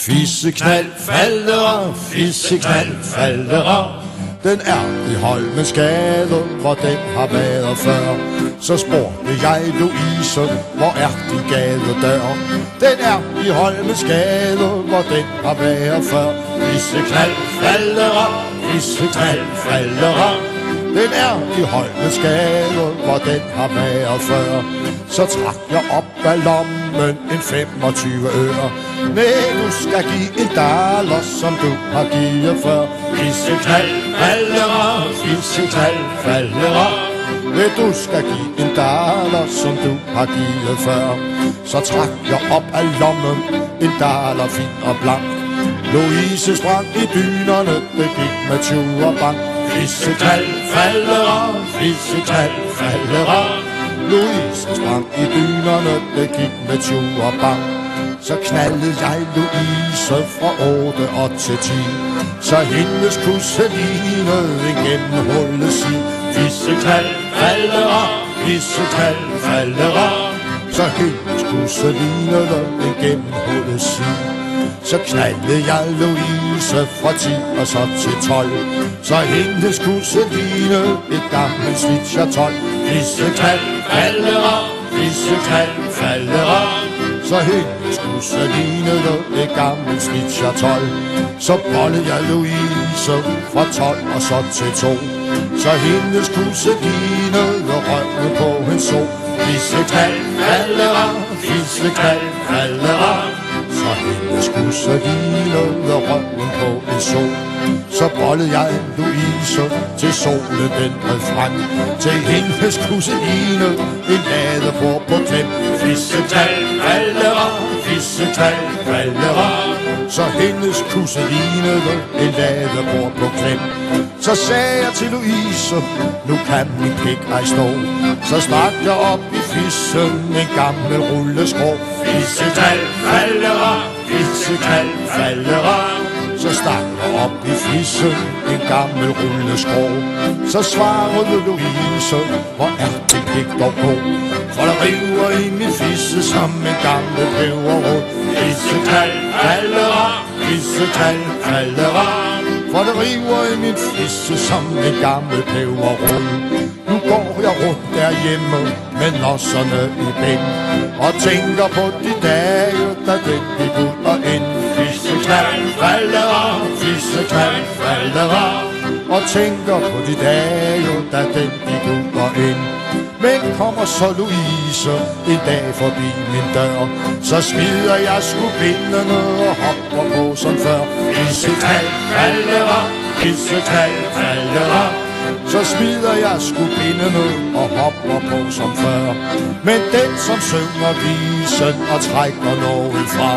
Fisseknald falder, fisseknald falder. Den er i Holmens Gade, hvor den har været før. Så spurgte jeg Louise, hvor er de gadedør? Den er i Holmens Gade, hvor den har været før. Fisseknald falder, fisseknald falder. Den er i Holmens Gade, hvor den har været før. Så trak jeg op af lommen en 25 øre. Nej, du skal give en dollar, som du har givet før. Fisseknald falder, fisseknald falder. Nej, du skal give en dollar, som du har givet før. Så trak jeg op af lommen en dollar fin og blank. Louise sprang i dynerne, det gik med 20 og bank. Fisseknald falder, fisseknald falder. Louise sprang i dynerne, det gik med 20 og bank. Så knaldede jeg Louise fra 8 og til 10. Så hendes kusseline igennem hullet sig. Fisseknald falder, fisseknald falder. Så hendes kusseline igennem hullet sig. Så knaldede jeg Louise fra 10 og så til 12. Så hendes kusseline et gammelt Switcher 12. Fisseknald falder, fisseknald falder. Så hendes kusseline et gammelt Switcher 12. Så bollede jeg Louise fra 12 og så til 2. Så hendes kusseline røg på en so. Fisseknald falder, fisseknald falder. Så hendes kusseline røven på en sol. Så bollede jeg Louise til solen den bred frem. Til hendes kusseline en ladebord på klem. Fisseknald falder, fisseknald falder. Så hendes kusseline en ladebord på klem. Så sagde jeg til Louise, nu kan min pik ej stå. Så stak jeg op i fissen en gammel rulleskrå. Fisseknald falder, fisseknald falder. Så stak jeg op i fissen en gammel rulleskrå. Så svarede Louise, hvor er det pik dog på? For der river i min fisse som en gammel peberrod. Fisseknald falder, fisseknald falder. For det river i min fisse som en gammel peberrod. Nu går jeg rundt derhjemme med nosserne i ben og tænker på de dage, da den gik ud og ind. Fisseknald falder, fisseknald falder. Og tænker på de dage, da den gik ud og ind. Men kommer så Louise en dag forbi min dør. Så smider jeg sgu bindene og hopper på som før. Fisseknald falder, fisseknald falder. Så smider jeg sgu bindene og hopper på som før. Men den som synger visen og trækker noget fra,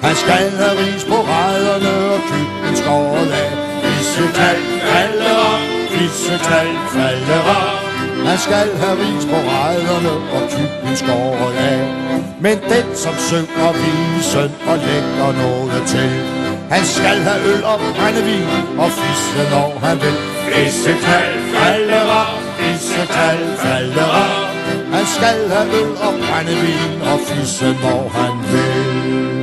han skal have ris på rædderne og kybben skåret af. Fisseknald falder, fisseknald falder. Han skal have ris på rædderne og kybben skåret af. Men den som synger visen og lægger noget til, han skal have øl og brændevin og fiske når han vil. Fisseknald falder, fisseknald falder. Han skal have øl og brændevin og fiske når han vil.